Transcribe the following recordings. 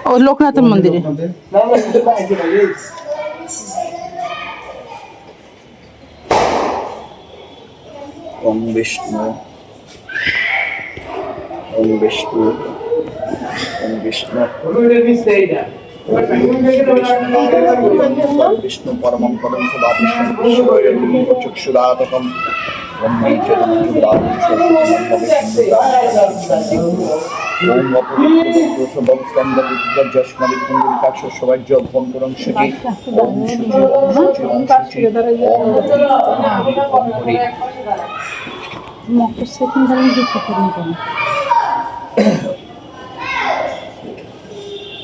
ও লোকনাথের মন্দিরে ওম বিষ্ণু ওম বিষ্ণু ওম বিষ্ণু বিষ্ণু পরমং পদম সদা বিষ্ণু চক্ষুরাতকম সবাই জপন করুন সেটি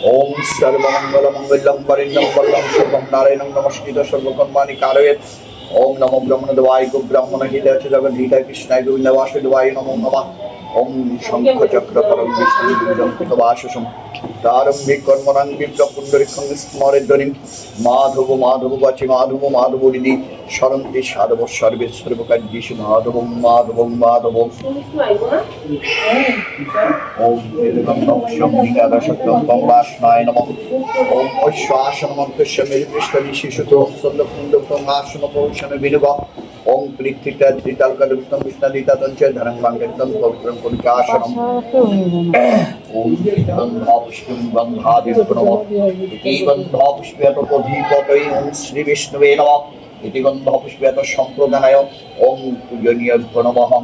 ওম সর্বমঙ্গল মঙ্গলং বরিন্দং বল্লং শুভং নারায়ণং নমস্কৃত সর্বকর্মাণি কারয়েৎ ওম নমো ব্রহ্মদেবায় গো ব্রাহ্মণ হিতায় চ জগৎ হিতায় কৃষ্ণায় গোবিন্দ বাসুদেবায় নমো নমঃ ওম শঙ্খ চক্র পরম বিষ্ণু দুর্জং কৃতবাসসং প্রারম্ভিক কর্মণাং বিপ্র পুণ্ডরিকং স্মরেদ্বনিম মাধব মাধব বাচি মাধব মাধব দিদি স্মরন্তি সাধব সর্বে সর্বকার্যেষু মাধবং মাধবং মাধবং ওম নীলাদশক্তং বাসনায় নমঃ ওম অশ্বাসনমন্তস্য মেরুপৃষ্ঠে শিশুতো সন্দকুণ্ডং আসনপৌষণে বিনুব ওম পৃথ্বীটা ত্রিতালকাদবিষ্টং বিষ্ণাদিতাতঞ্চ ধরং বাঙ্গিতং পবিত্রং পবিত্রাসনম ওম গন্ধাপুষ্পং গন্ধাদিপ্রণব ইতি গন্ধাপুষ্পেত অধিপতয়ে ওম শ্রী বিষ্ণুবে নমঃ ইতি গন্ধাপুষ্পেত সম্প্রদানায় ওম পূজনীয় প্রণবহং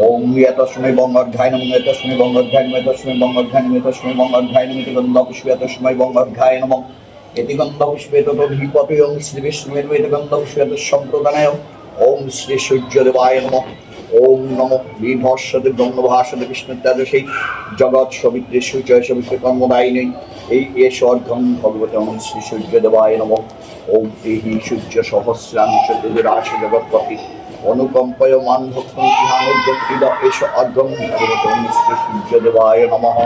ওম তস্मै বঙ্গর্ঘায় নমঃ তস্मै বঙ্গর্ঘায় নমঃ তস্मै বঙ্গর্ঘায় নমঃ তস্मै বঙ্গর্ঘায় নমঃ ইতি গন্ধাপুষ্পে তস্मै বঙ্গর্ঘায় নমঃ ইতি গন্ধাপুষ্পে তদধিপতয়ে ওম শ্রী বিষ্ণুবে ইতি গন্ধাপুষ্পে সম্প্রদানায় ওম শ্রী সূর্যদেবায় নমঃ ওম নমো বিভস্বদে ব্রহ্মভাসদে বিষ্ণুত্যাদশৈ জগৎ সবিত্রে সূর্যয় সবিত্রে কর্মদায়িনী এই এষর্ধং ভগবতে ওম শ্রী সূর্যদেবায় নমঃ ওম দেহি সূর্য সহস্রাংশ তেজরাশি জগৎপতি অনুকম্পয় মান ভক্তং ইহানুর্গতিদ এষ অর্ঘং ভগবতে ওম শ্রী সূর্যদেবায় নমঃ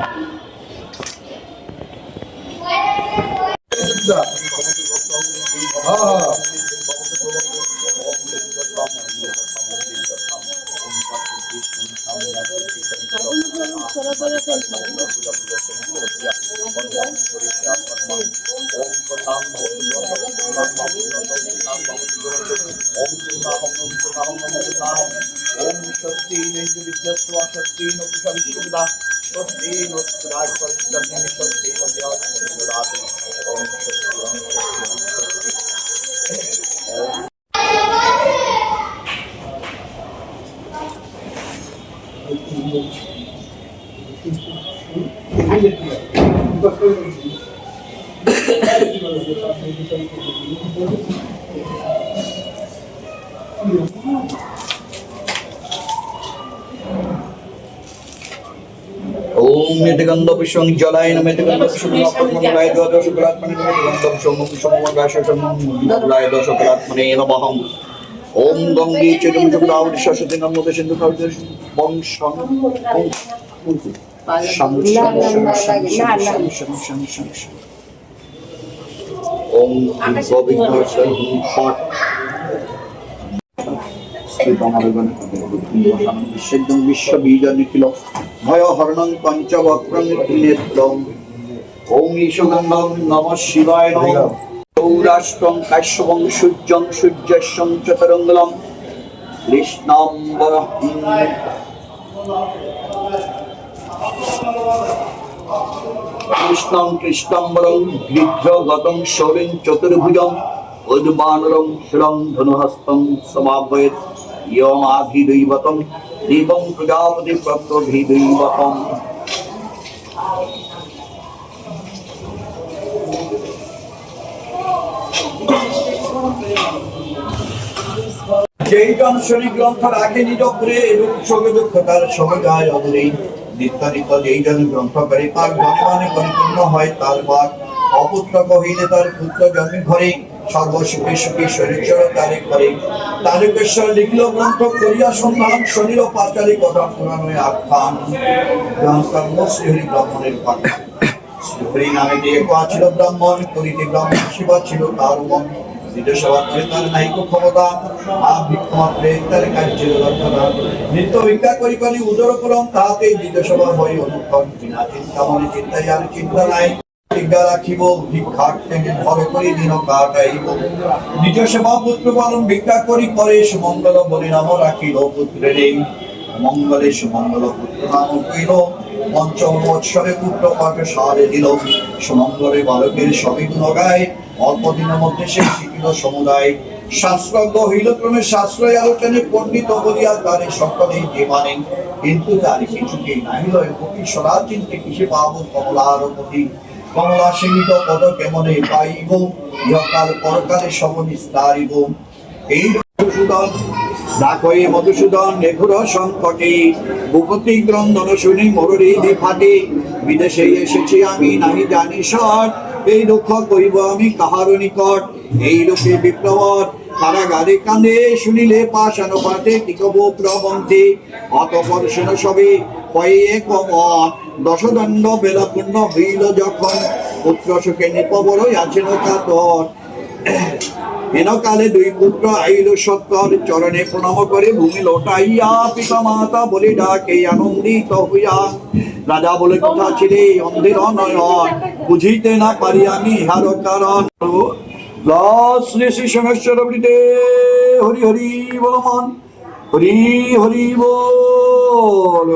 ओम नित्यगंधपुष्पं जलाय नमः नित्यगंधपुष्पं अपमंगलाय दोषकलात्मने नमः नित्यगंधपुष्पं मुकुशमंगलाय दोषकलात्मने नमः ओम गंगे चरमुजुरावति शशति नमोते सिंधु कविते वंशं ओम गोविंद फट विश्वबीज निखिल भय हरणं पंचवक्त्रं त्रिनेत्रं ओम ईशगंधं नमः शिवाय नमः सौराष्ट्रं काश्यपं सूर्यं सूर्यस्यं चतुरंगलं कृष्णांबरं कृष्णं कृष्णांबरं गृध्रगतं शौरिं चतुर्भुजं उद्बानरं शिरं धनुहस्तं समाभयत् यमाधिदैवतं देवं प्रजापति प्रत्यभिदैवतं যেইজন শনি গ্রন্থ রাখে নিজ করে রূপ সঙ্গে দুঃখতার সমজায় অদূরে নিত্য নিত্য যেইজন গ্রন্থ করে তার ধনে পরিপূর্ণ হয় তার বাদ অপুত্র কহিলে তার পুত্র জন্মে ঘরে সর্বসুখে সুখী শরীর তারে করে তারকেশ্বর লিখিল গ্রন্থ করিয়া সন্ধান শরীর ও পাচারী কথা পুরাণে আখ্যান শ্রীহরি ব্রাহ্মণের পাঠ শ্রীহরি নামে দিয়ে ছিল ব্রাহ্মণ করিতে ব্রাহ্মণ সেবা ছিল তার মন দ্বিতীয় সেবা করে তার নাইক ক্ষমতা আর ভিক্ষমাত্রে তার কার্যের লক্ষণা নিত্য ভিক্ষা করি করি উদর করম তাহাতে দ্বিতীয় সেবা হয় অনুক্ষণ বিনা চিন্তা মনে চিন্তাই আর চিন্তা নাই বিজ্ঞা রাখিব ভিক্ষার্থে নির্ভর করি দিন কাটাইব নিজ সেবা পুত্র পালন ভিক্ষা করি করে সুমঙ্গল বলি নাম রাখিল পুত্রের এই মঙ্গলে সুমঙ্গল পুত্র নাম কইল পঞ্চম বৎসরে পুত্র পাঠে সারে দিল সুমঙ্গলে বালকের সবই গুণ গায় অল্প দিনের মধ্যে সে শিখিল সমুদায় শাস্ত্রজ্ঞ হইল ক্রমে শাস্ত্রই আলোচনে পণ্ডিত বলিয়া তারে সকলেই যে মানেন কিন্তু তার কিছুকেই নাহিল পতি সদা চিন্তে কিসে পাব কমলার পতি কমলা সীমিত পদ কেমনে পাইব ইহকাল পরকালে সব নিস্তারিব এই মধুসূদন ডাকয়ে মধুসূদন নেঘুর সংকটে ভূপতি ক্রন্দন শুনি মোররি ফাটে বিদেশে এসেছি আমি নাহি জানি সর এই দুঃখ করিব আমি কাহার নিকট এই লোকে বিপ্লবত কারাগারে কাঁদে শুনিলে পাশান পাঠে টিকব প্রবন্ধে অতপর শুন সবে কয়ে কমন দশদণ্ড বেলাপূর্ণ হইল যখন পুত্র সুখে নিপবর আছেন কাতর হেনকালে দুই পুত্র আইল সত্তর চরণে প্রণাম করে ভূমি লোটাইয়া পিতা মাতা বলে ডাকে আনন্দিত হইয়া রাজা বলে কথা ছিলে অন্ধের নয়ন বুঝিতে না পারি আমি ইহার কারণ শ্রী শ্রী সোমেশ্বর হরি হরি বলমান হরি হরি বল